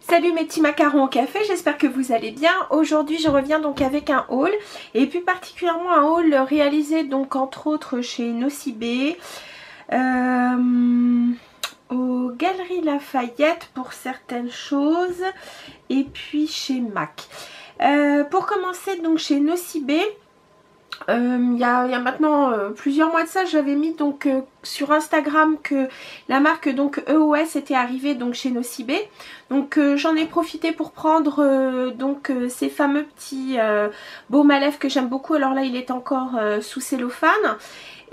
Salut mes petits macarons au café, j'espère que vous allez bien. Aujourd'hui je reviens donc avec un haul et plus particulièrement un haul réalisé donc entre autres chez Nocibé, aux Galeries Lafayette pour certaines choses et puis chez MAC. Pour commencer donc chez Nocibé, il y a maintenant plusieurs mois de ça, j'avais mis donc sur Instagram que la marque donc EOS était arrivée donc chez Nocibé. Donc j'en ai profité pour prendre ces fameux petits baumes à lèvres que j'aime beaucoup. Alors là il est encore sous cellophane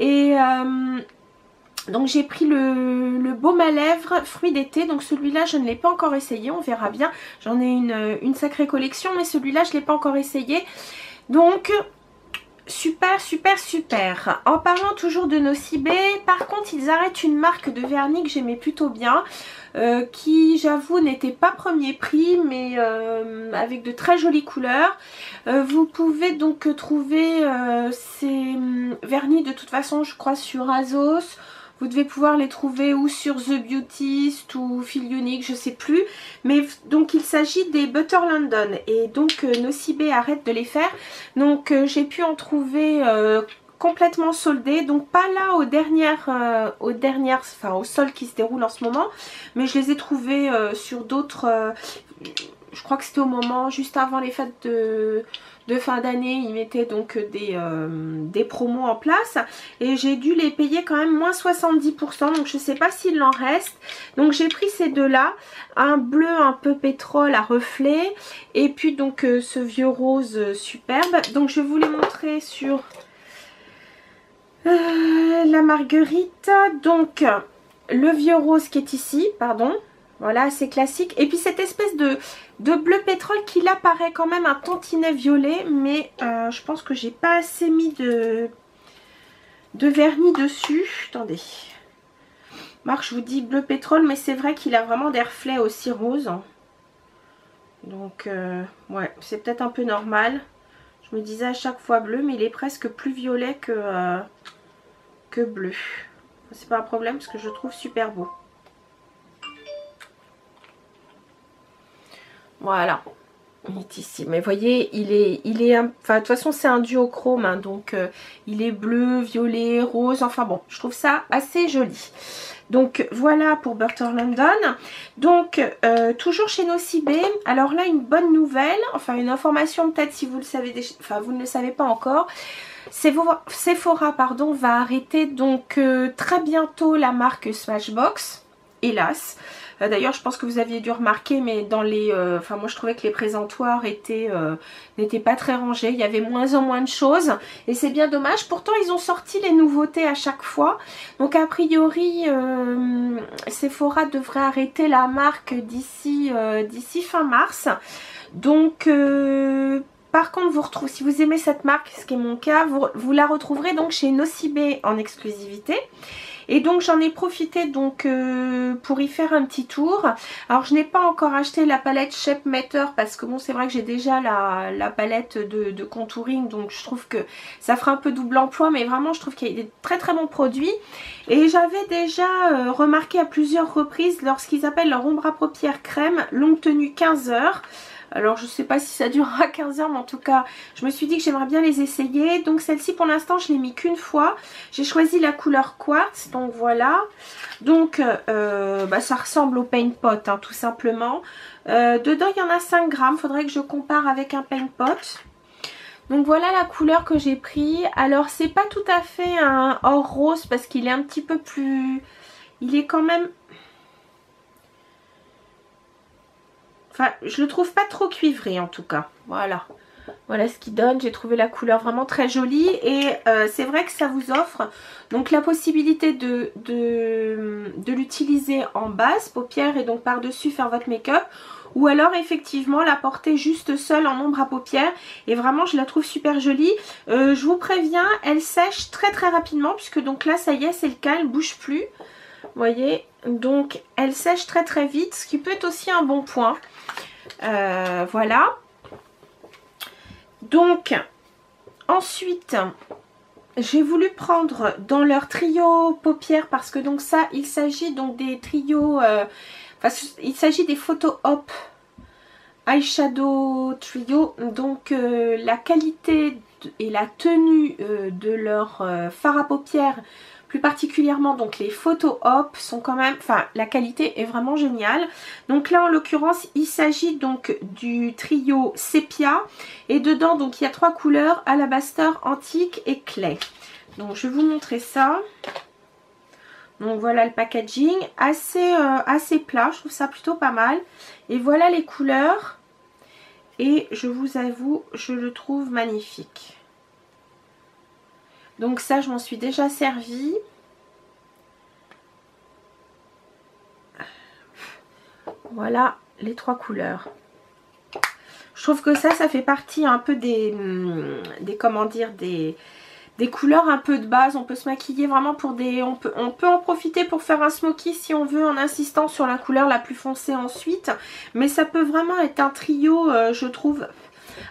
et donc j'ai pris le baume à lèvres fruits d'été. Donc celui-là je ne l'ai pas encore essayé, on verra bien. J'en ai une sacrée collection mais celui-là je ne l'ai pas encore essayé. Donc super. En parlant toujours de Nocibé, par contre ils arrêtent une marque de vernis que j'aimais plutôt bien, qui j'avoue n'était pas premier prix mais avec de très jolies couleurs. Vous pouvez donc trouver ces vernis de toute façon je crois sur Azos. Vous devez pouvoir les trouver ou sur The Beautist ou Feel Unique, je sais plus. Mais donc il s'agit des Butter London. Et donc Nocibé arrête de les faire. Donc j'ai pu en trouver complètement soldés. Donc pas là au solde qui se déroule en ce moment. Mais je les ai trouvés sur d'autres... je crois que c'était au moment juste avant les fêtes de fin d'année, ils mettaient donc des promos en place et j'ai dû les payer quand même moins 70%, donc je sais pas s'il en reste. Donc j'ai pris ces deux là, un bleu un peu pétrole à reflet et puis donc ce vieux rose superbe. Donc je vais vous les montrer sur la marguerite. Donc le vieux rose qui est ici, pardon. Voilà, c'est classique. Et puis cette espèce de bleu pétrole qui là paraît quand même un tantinet violet. Mais je pense que j'ai pas assez mis de vernis dessus. Attendez. Marc, je vous dis bleu pétrole, mais c'est vrai qu'il a vraiment des reflets aussi roses. Donc, ouais, c'est peut-être un peu normal. Je me disais à chaque fois bleu, mais il est presque plus violet que bleu. C'est pas un problème parce que je le trouve super beau. Voilà, il est ici. Mais vous voyez, enfin de toute façon c'est un duochrome, hein, donc il est bleu, violet, rose. Enfin bon, je trouve ça assez joli. Donc voilà pour Butter London. Donc toujours chez Nocibé. Alors là une bonne nouvelle, enfin une information peut-être si vous le savez déjà, enfin vous ne le savez pas encore. Sephora pardon va arrêter donc très bientôt la marque Smashbox, hélas. D'ailleurs je pense que vous aviez dû remarquer, mais dans les enfin moi je trouvais que les présentoirs n'étaient pas très rangés, il y avait moins en moins de choses et c'est bien dommage. Pourtant ils ont sorti les nouveautés à chaque fois. Donc a priori Sephora devrait arrêter la marque d'ici fin mars. Donc par contre, si vous aimez cette marque, ce qui est mon cas, vous la retrouverez donc chez Nocibé en exclusivité. Et donc j'en ai profité donc pour y faire un petit tour. Alors je n'ai pas encore acheté la palette Shape Matter parce que bon c'est vrai que j'ai déjà la palette de contouring, donc je trouve que ça fera un peu double emploi, mais vraiment je trouve qu'il y a des très très bons produits. Et j'avais déjà remarqué à plusieurs reprises lorsqu'ils appellent leur ombre à paupières crème longue tenue 15 heures. Alors je ne sais pas si ça durera 15 heures, mais en tout cas je me suis dit que j'aimerais bien les essayer. Donc celle-ci pour l'instant je l'ai mis qu'une fois. J'ai choisi la couleur quartz, donc voilà. Donc ça ressemble au paint pot hein, tout simplement. Dedans il y en a 5 grammes, faudrait que je compare avec un paint pot. Donc voilà la couleur que j'ai pris. Alors c'est pas tout à fait un or rose parce qu'il est un petit peu plus... Il est quand même... Enfin, je le trouve pas trop cuivré en tout cas. Voilà. Voilà ce qu'il donne. J'ai trouvé la couleur vraiment très jolie. Et c'est vrai que ça vous offre donc la possibilité de l'utiliser en base paupières et donc par-dessus faire votre make-up. Ou alors effectivement la porter juste seule en ombre à paupières. Et vraiment je la trouve super jolie. Je vous préviens, elle sèche très très rapidement. Puisque donc là ça y est, c'est le cas, elle ne bouge plus. Vous voyez, donc elle sèche très très vite, ce qui peut être aussi un bon point. Voilà. Donc ensuite j'ai voulu prendre dans leur trio paupières parce que donc ça il s'agit donc des trios, il s'agit des photo op Eyeshadow Trio. Donc la qualité et la tenue de leur fard à paupières, plus particulièrement donc les photo op, sont quand même, enfin la qualité est vraiment géniale. Donc là en l'occurrence il s'agit donc du trio Sepia et dedans donc il y a 3 couleurs: Alabaster, Antique et Clay. Donc je vais vous montrer ça. Donc voilà le packaging, assez plat, je trouve ça plutôt pas mal. Et voilà les couleurs. Et je vous avoue, je le trouve magnifique. Donc ça, je m'en suis déjà servi. Voilà les 3 couleurs. Je trouve que ça fait partie un peu des comment dire, des couleurs un peu de base. On peut se maquiller vraiment pour des... On peut en profiter pour faire un smoky si on veut, en insistant sur la couleur la plus foncée ensuite. Mais ça peut vraiment être un trio, je trouve,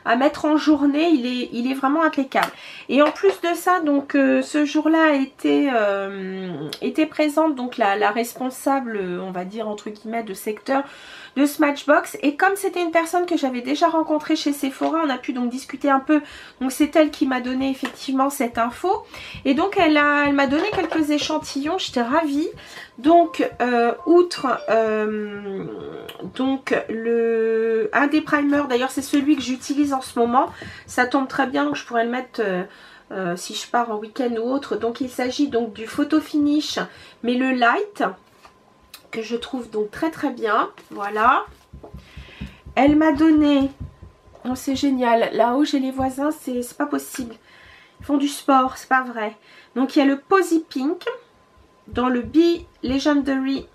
à mettre en journée. Il est vraiment impeccable. Et en plus de ça, donc ce jour-là était présente donc la responsable, on va dire entre guillemets, de secteur de Smashbox. Et comme c'était une personne que j'avais déjà rencontrée chez Sephora, on a pu donc discuter un peu. Donc c'est elle qui m'a donné effectivement cette info. Et donc elle m'a donné quelques échantillons, j'étais ravie. Donc outre donc un des primers, d'ailleurs c'est celui que j'utilise en ce moment, ça tombe très bien, donc je pourrais le mettre si je pars en week-end ou autre. Donc il s'agit donc du Photo Finish, mais le light, que je trouve donc très très bien. Voilà. Elle m'a donné, oh c'est génial, là-haut j'ai les voisins, c'est pas possible, ils font du sport, c'est pas vrai. Donc il y a le Posy Pink dans le Be Legendary,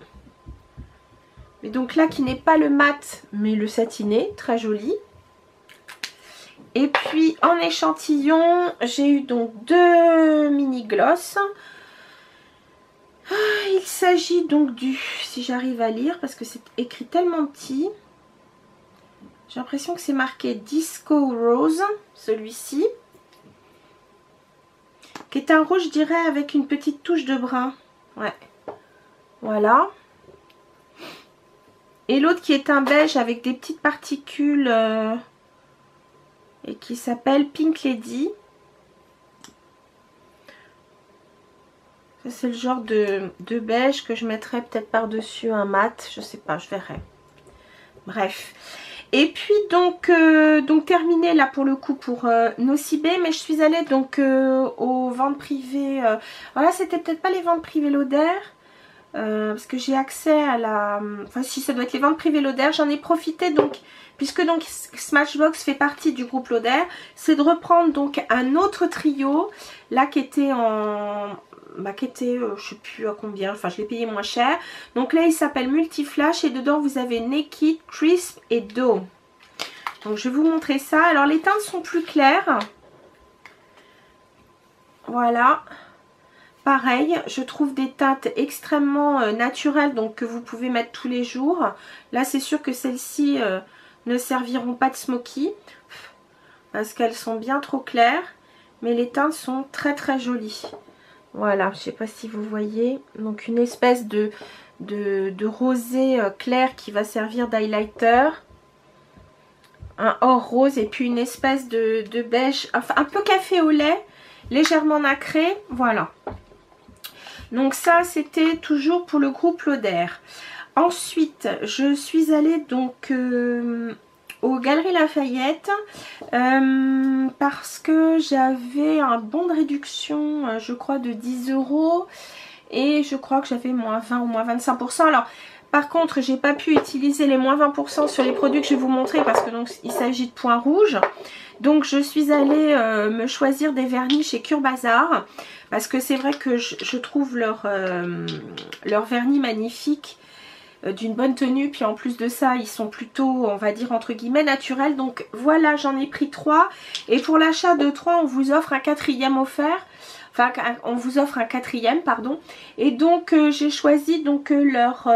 mais donc là qui n'est pas le mat mais le satiné, très joli. Et puis en échantillon j'ai eu donc 2 mini gloss. Il s'agit donc du, si j'arrive à lire parce que c'est écrit tellement petit, j'ai l'impression que c'est marqué Disco Rose, celui-ci, qui est un rouge, je dirais, avec une petite touche de brun. Ouais, voilà. Et l'autre qui est un beige avec des petites particules et qui s'appelle Pink Lady. C'est le genre de beige que je mettrais peut-être par-dessus un mat, je sais pas, je verrai. Bref. Et puis donc terminé là pour le coup pour Nocibé, mais je suis allée donc aux ventes privées. Voilà, c'était peut-être pas les ventes privées Lauder, parce que j'ai accès à la... Enfin si, ça doit être les ventes privées Lauder. J'en ai profité donc, puisque donc Smashbox fait partie du groupe Lauder, c'est de reprendre donc un autre trio, là qui était en... qui était, je sais plus à combien, enfin je l'ai payé moins cher. Donc là il s'appelle Multiflash et dedans vous avez Naked, Crisp et Dough. Donc je vais vous montrer ça. Alors les teintes sont plus claires. Voilà. Pareil, je trouve des teintes extrêmement naturelles, donc que vous pouvez mettre tous les jours. Là c'est sûr que celles-ci ne serviront pas de smoky, parce qu'elles sont bien trop claires. Mais les teintes sont très très jolies. Voilà, je ne sais pas si vous voyez. Donc une espèce de rosé clair qui va servir d'highlighter. Un or rose et puis une espèce de beige, enfin un peu café au lait, légèrement nacré. Voilà. Donc ça c'était toujours pour le groupe Lauder. Ensuite je suis allée donc aux Galeries Lafayette parce que j'avais un bon de réduction, je crois de 10 €, et je crois que j'avais moins 20 ou moins 25%. Alors par contre j'ai pas pu utiliser les moins 20% sur les produits que je vais vous montrer parce que donc il s'agit de points rouges. Donc je suis allée me choisir des vernis chez Cure Bazar, parce que c'est vrai que je trouve leur vernis magnifique, d'une bonne tenue, puis en plus de ça ils sont plutôt, on va dire entre guillemets, naturels. Donc voilà, j'en ai pris 3 et pour l'achat de 3 on vous offre un 4e offert. Enfin, on vous offre un 4e, pardon. Et donc, j'ai choisi donc leur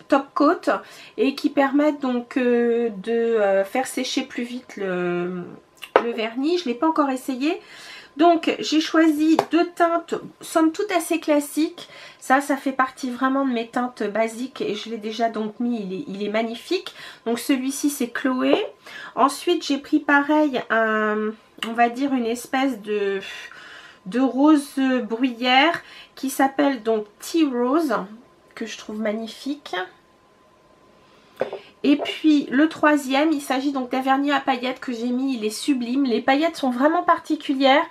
top coat et qui permettent donc de faire sécher plus vite le vernis. Je ne l'ai pas encore essayé. Donc j'ai choisi deux teintes, somme toute assez classiques. Ça fait partie vraiment de mes teintes basiques et je l'ai déjà donc mis, il est magnifique. Donc celui-ci c'est Chloé. Ensuite j'ai pris pareil, on va dire une espèce de rose bruyère qui s'appelle donc Tea Rose, que je trouve magnifique. Et puis le troisième, il s'agit donc d'un vernis à paillettes que j'ai mis, il est sublime. Les paillettes sont vraiment particulières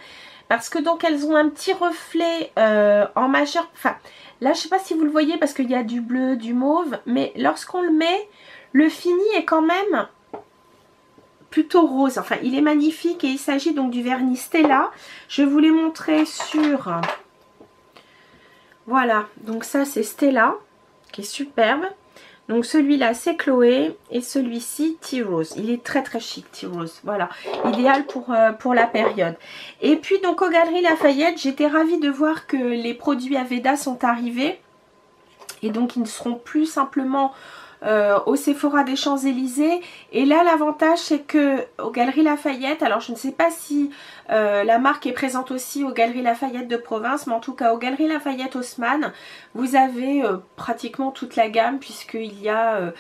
parce que donc elles ont un petit reflet en majeur. Enfin là je sais pas si vous le voyez parce qu'il y a du bleu, du mauve, mais lorsqu'on le met, le fini est quand même plutôt rose. Enfin il est magnifique et il s'agit donc du vernis Stella. Je vais vous les montrer sur... Voilà, donc ça c'est Stella qui est superbe. Donc celui-là c'est Chloé et celui-ci Tea Rose. Il est très très chic Tea Rose. Voilà, idéal pour la période. Et puis donc aux Galeries Lafayette, j'étais ravie de voir que les produits Aveda sont arrivés. Et donc ils ne seront plus simplement au Sephora des Champs-Élysées. Et là l'avantage c'est que aux Galeries Lafayette, alors je ne sais pas si la marque est présente aussi aux Galeries Lafayette de province, mais en tout cas aux Galeries Lafayette Haussmann, vous avez pratiquement toute la gamme puisqu'il y a,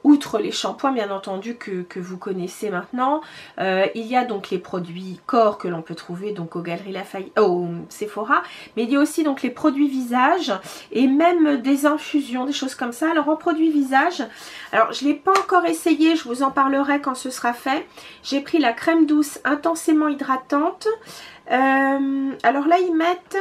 outre les shampoings bien entendu que vous connaissez maintenant, il y a donc les produits corps que l'on peut trouver donc aux Galeries Lafayette, au Sephora, mais il y a aussi donc les produits visage et même des infusions, des choses comme ça. Alors en produits visage, alors je ne l'ai pas encore essayé, je vous en parlerai quand ce sera fait. J'ai pris la crème douce intensément hydratante. Alors là ils mettent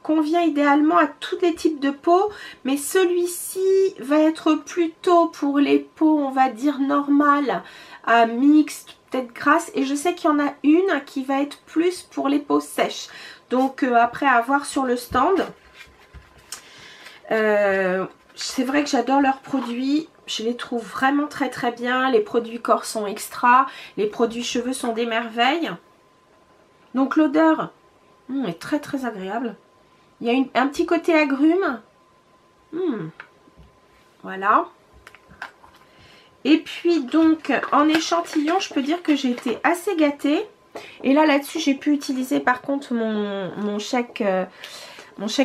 convient idéalement à tous les types de peau, mais celui-ci va être plutôt pour les peaux on va dire normales à mixtes, peut-être grasses, et je sais qu'il y en a une qui va être plus pour les peaux sèches. Donc après à voir sur le stand. C'est vrai que j'adore leurs produits, je les trouve vraiment très très bien. Les produits corps sont extra, les produits cheveux sont des merveilles. Donc l'odeur est très très agréable. Il y a un petit côté agrume. Voilà. Et puis donc en échantillon, je peux dire que j'ai été assez gâtée. Et là-dessus, j'ai pu utiliser par contre mon chèque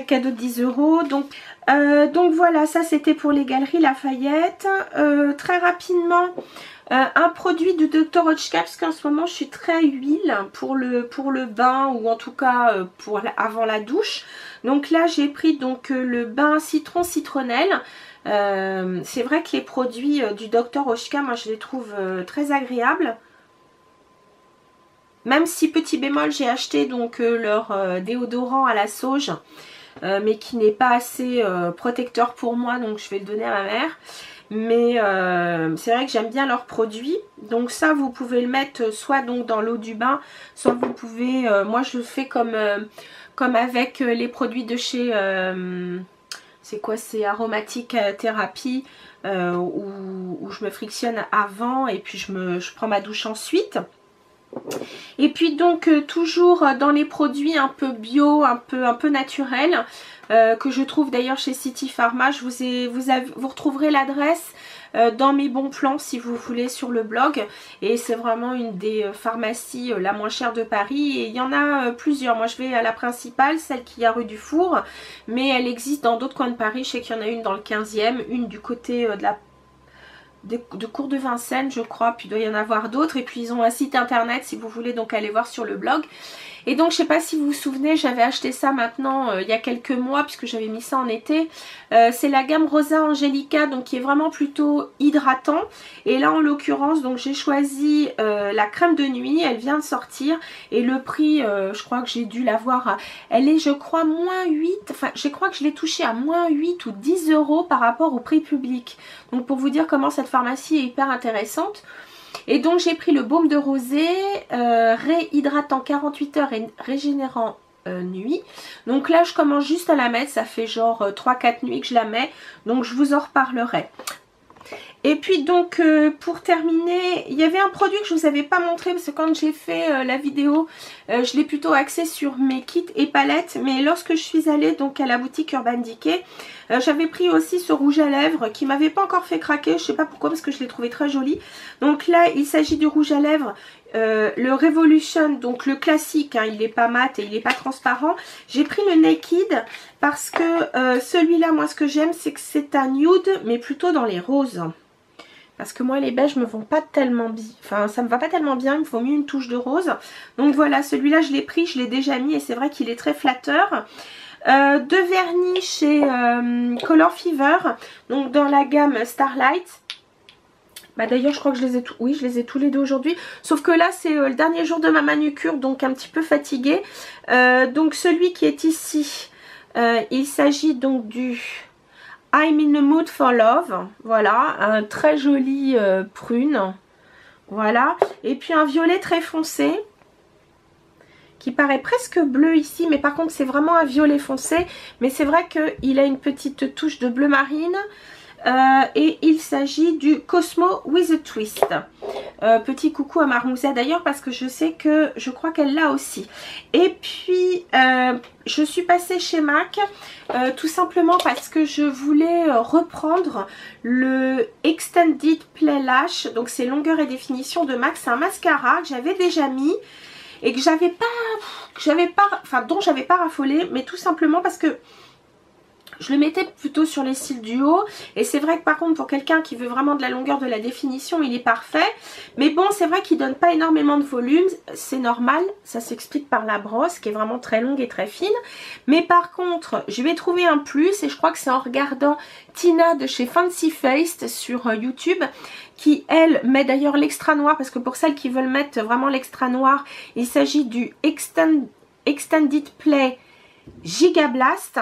cadeau de 10 €. Donc voilà, ça c'était pour les Galeries Lafayette. Très rapidement, un produit de Dr. Oetker, parce qu'en ce moment je suis très huile pour le bain, ou en tout cas avant la douche. Donc là j'ai pris donc le bain citron citronnelle. C'est vrai que les produits du Dr. Oetker, moi je les trouve très agréables. Même si petit bémol, j'ai acheté donc leur déodorant à la sauge, mais qui n'est pas assez protecteur pour moi, donc je vais le donner à ma mère. Mais c'est vrai que j'aime bien leurs produits. Donc ça vous pouvez le mettre soit donc dans l'eau du bain, soit vous pouvez, moi je le fais comme avec les produits de chez, c'est quoi, c'est Aromatique Thérapie, où je me frictionne avant et puis je prends ma douche ensuite. Et puis donc toujours dans les produits un peu bio, un peu naturels, que je trouve d'ailleurs chez City Pharma. Vous retrouverez l'adresse dans mes bons plans si vous voulez sur le blog. Et c'est vraiment une des pharmacies la moins chère de Paris. Et il y en a plusieurs. Moi je vais à la principale, celle qui est à rue du Four. Mais elle existe dans d'autres coins de Paris. Je sais qu'il y en a une dans le 15e, une du côté de Cours de Vincennes je crois, puis il doit y en avoir d'autres. Et puis ils ont un site internet si vous voulez donc aller voir sur le blog. Et donc je sais pas si vous vous souvenez, j'avais acheté ça maintenant il y a quelques mois puisque j'avais mis ça en été. C'est la gamme Rosa Angelica, donc qui est vraiment plutôt hydratant. Et là en l'occurrence donc j'ai choisi la crème de nuit, elle vient de sortir. Et le prix, je crois que j'ai dû l'avoir, elle est je crois moins 8, enfin je crois que je l'ai touché à moins 8 ou 10 € par rapport au prix public. Donc pour vous dire comment cette pharmacie est hyper intéressante. Et donc j'ai pris le baume de rosée, réhydratant 48 heures et régénérant nuit. Donc là je commence juste à la mettre, ça fait genre 3-4 nuits que je la mets, donc je vous en reparlerai. Et puis donc pour terminer, il y avait un produit que je ne vous avais pas montré parce que quand j'ai fait la vidéo, je l'ai plutôt axé sur mes kits et palettes. Mais lorsque je suis allée donc à la boutique Urban Decay, j'avais pris aussi ce rouge à lèvres qui m'avait pas encore fait craquer. Je sais pas pourquoi parce que je l'ai trouvé très joli. Donc là il s'agit du rouge à lèvres le Revolution, donc le classique, hein, il n'est pas mat et il n'est pas transparent. J'ai pris le Naked parce que celui-là, moi ce que j'aime, c'est que c'est un nude, mais plutôt dans les roses. Parce que moi les beiges me vont pas tellement bien, enfin ça me va pas tellement bien, il me faut mieux une touche de rose. Donc voilà, celui-là je l'ai pris, je l'ai déjà mis et c'est vrai qu'il est très flatteur. Deux vernis chez Color Fever, donc dans la gamme Starlight. Bah d'ailleurs je crois que je les ai oui, je les ai tous les deux aujourd'hui. Sauf que là c'est le dernier jour de ma manucure, donc un petit peu fatiguée. Donc celui qui est ici, il s'agit donc du I'm in the mood for love. Voilà, un très joli prune. Voilà. Et puis un violet très foncé, qui paraît presque bleu ici, mais par contre c'est vraiment un violet foncé. Mais c'est vrai qu'il a une petite touche de bleu marine. Et il s'agit du Cosmo with a Twist. Petit coucou à Marmouza d'ailleurs, parce que je sais que je crois qu'elle l'a aussi. Et puis je suis passée chez MAC tout simplement parce que je voulais reprendre le Extended Play Lash. Donc c'est longueur et définition de MAC. C'est un mascara que j'avais déjà mis et que dont j'avais pas raffolé, mais tout simplement parce que je le mettais plutôt sur les cils du haut. Et c'est vrai que par contre pour quelqu'un qui veut vraiment de la longueur, de la définition, il est parfait. Mais bon, c'est vrai qu'il donne pas énormément de volume. C'est normal, ça s'explique par la brosse qui est vraiment très longue et très fine. Mais par contre, je vais trouver un plus. Et je crois que c'est en regardant Tina de chez Fancy Faced sur YouTube, qui elle met d'ailleurs l'extra noir. Parce que pour celles qui veulent mettre vraiment l'extra noir, il s'agit du Extended Play Giga Blast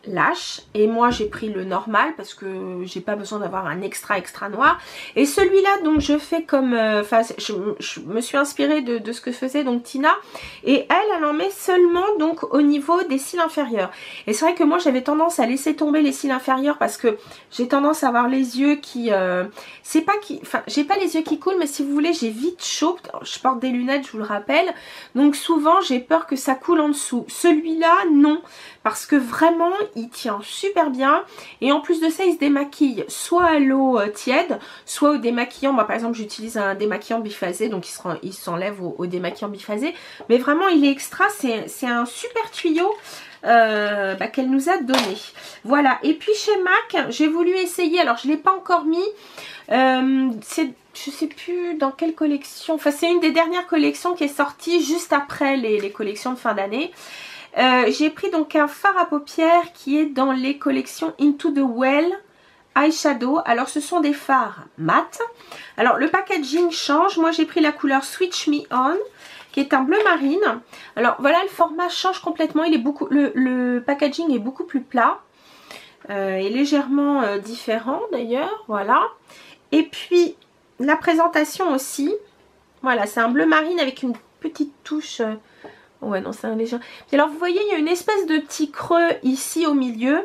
Lash, et moi j'ai pris le normal parce que j'ai pas besoin d'avoir un extra noir. Et celui-là, donc je fais comme je me suis inspirée de ce que faisait donc Tina, et elle en met seulement donc au niveau des cils inférieurs. Et c'est vrai que moi j'avais tendance à laisser tomber les cils inférieurs parce que j'ai tendance à avoir les yeux qui j'ai pas les yeux qui coulent, mais si vous voulez j'ai vite chaud. Je porte des lunettes, je vous le rappelle, donc souvent j'ai peur que ça coule en dessous. Celui-là non, parce que vraiment il tient super bien, et en plus de ça il se démaquille soit à l'eau tiède, soit au démaquillant. Moi par exemple j'utilise un démaquillant biphasé, donc il s'enlève au démaquillant biphasé, mais vraiment il est extra. C'est un super tuyau qu'elle nous a donné. Voilà. Et puis chez MAC j'ai voulu essayer, alors je ne l'ai pas encore mis, je sais plus dans quelle collection, enfin c'est une des dernières collections qui est sortie juste après les collections de fin d'année. J'ai pris donc un fard à paupières qui est dans les collections Into the Well Eyeshadow. Alors ce sont des fards mat. Alors le packaging change. Moi j'ai pris la couleur Switch Me On, qui est un bleu marine. Alors voilà, le format change complètement. Il est le packaging est beaucoup plus plat et légèrement différent d'ailleurs. Voilà. Et puis la présentation aussi. Voilà, c'est un bleu marine avec une petite touche. Ouais, non, c'est un léger. Puis alors, vous voyez, il y a une espèce de petit creux ici au milieu.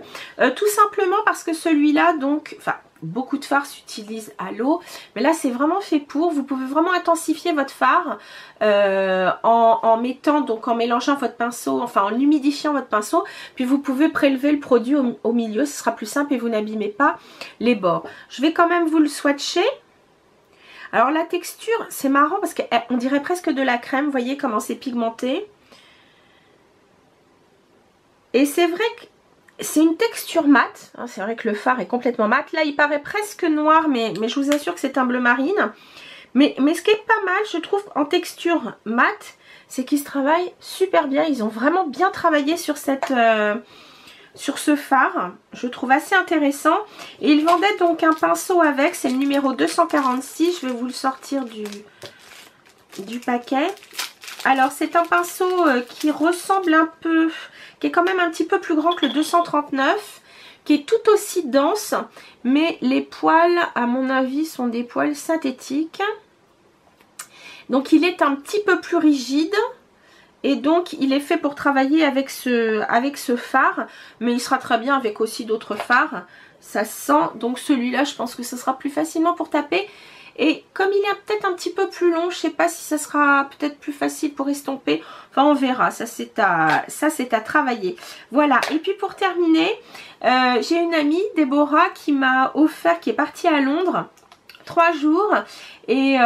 Tout simplement parce que celui-là, donc, enfin, beaucoup de fards s'utilisent à l'eau. Mais là, c'est vraiment fait pour. Vous pouvez vraiment intensifier votre fard en mettant, donc en mélangeant votre pinceau, enfin en humidifiant votre pinceau. Puis vous pouvez prélever le produit au milieu. Ce sera plus simple et vous n'abîmez pas les bords. Je vais quand même vous le swatcher. Alors la texture, c'est marrant parce qu'on dirait presque de la crème. Vous voyez comment c'est pigmenté. Et c'est vrai que c'est une texture mate. Hein, c'est vrai que le fard est complètement mat. Là, il paraît presque noir, mais je vous assure que c'est un bleu marine. Mais ce qui est pas mal, je trouve, en texture mate, c'est qu'ils se travaillent super bien. Ils ont vraiment bien travaillé sur sur ce fard. Je trouve assez intéressant. Et ils vendaient donc un pinceau avec. C'est le numéro 246. Je vais vous le sortir du paquet. Alors, c'est un pinceau qui ressemble un peu, qui est quand même un petit peu plus grand que le 239, qui est tout aussi dense, mais les poils, à mon avis, sont des poils synthétiques. Donc, il est un petit peu plus rigide. Et donc, il est fait pour travailler avec ce fard, mais il sera très bien avec aussi d'autres fards. Ça sent. Donc, celui-là, je pense que ce sera plus facilement pour taper. Et comme il est peut-être un petit peu plus long, je ne sais pas si ça sera peut-être plus facile pour estomper. Enfin, on verra. Ça, c'est à travailler. Voilà. Et puis, pour terminer, j'ai une amie, Déborah, qui m'a offert, qui est partie à Londres. 3 jours. Et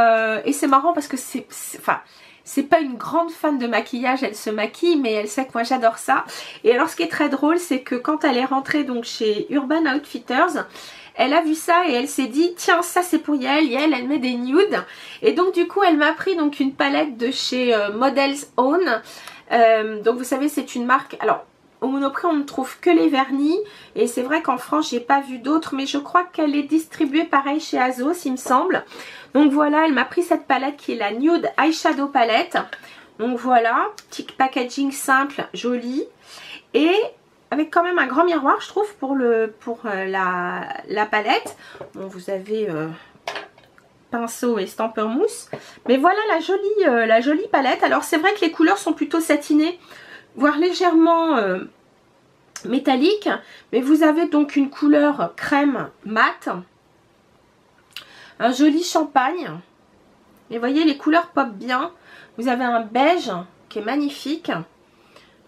c'est marrant parce que c'est pas une grande fan de maquillage, elle se maquille, mais elle sait que moi j'adore ça. Et alors ce qui est très drôle, c'est que quand elle est rentrée donc chez Urban Outfitters, elle a vu ça et elle s'est dit tiens, ça c'est pour Yael, Yael elle met des nudes. Et donc du coup elle m'a pris donc une palette de chez Models Own. Donc vous savez c'est une marque, alors au Monoprix on ne trouve que les vernis et c'est vrai qu'en France j'ai pas vu d'autres, mais je crois qu'elle est distribuée pareil chez Azos il me semble. Donc voilà, elle m'a pris cette palette qui est la Nude Eyeshadow Palette. Donc voilà, petit packaging simple, joli et avec quand même un grand miroir je trouve pour la palette. Bon, vous avez pinceau et pamplemousse, mais voilà la jolie palette. Alors c'est vrai que les couleurs sont plutôt satinées, voire légèrement métalliques, mais vous avez donc une couleur crème mat, un joli champagne, et vous voyez les couleurs pop bien. Vous avez un beige qui est magnifique,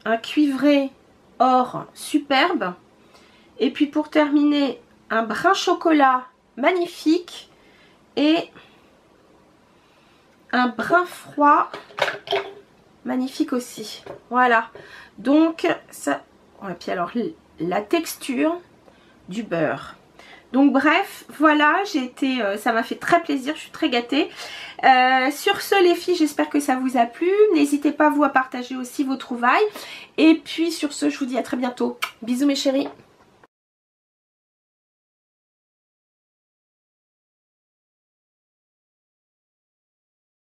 un cuivré or superbe, et puis pour terminer un brun chocolat magnifique et un brun froid magnifique aussi. Voilà, donc ça, et puis alors la texture du beurre. Donc bref, voilà, ça m'a fait très plaisir, je suis très gâtée. Sur ce les filles, j'espère que ça vous a plu. N'hésitez pas vous à partager aussi vos trouvailles. Et puis sur ce, je vous dis à très bientôt. Bisous mes chéris.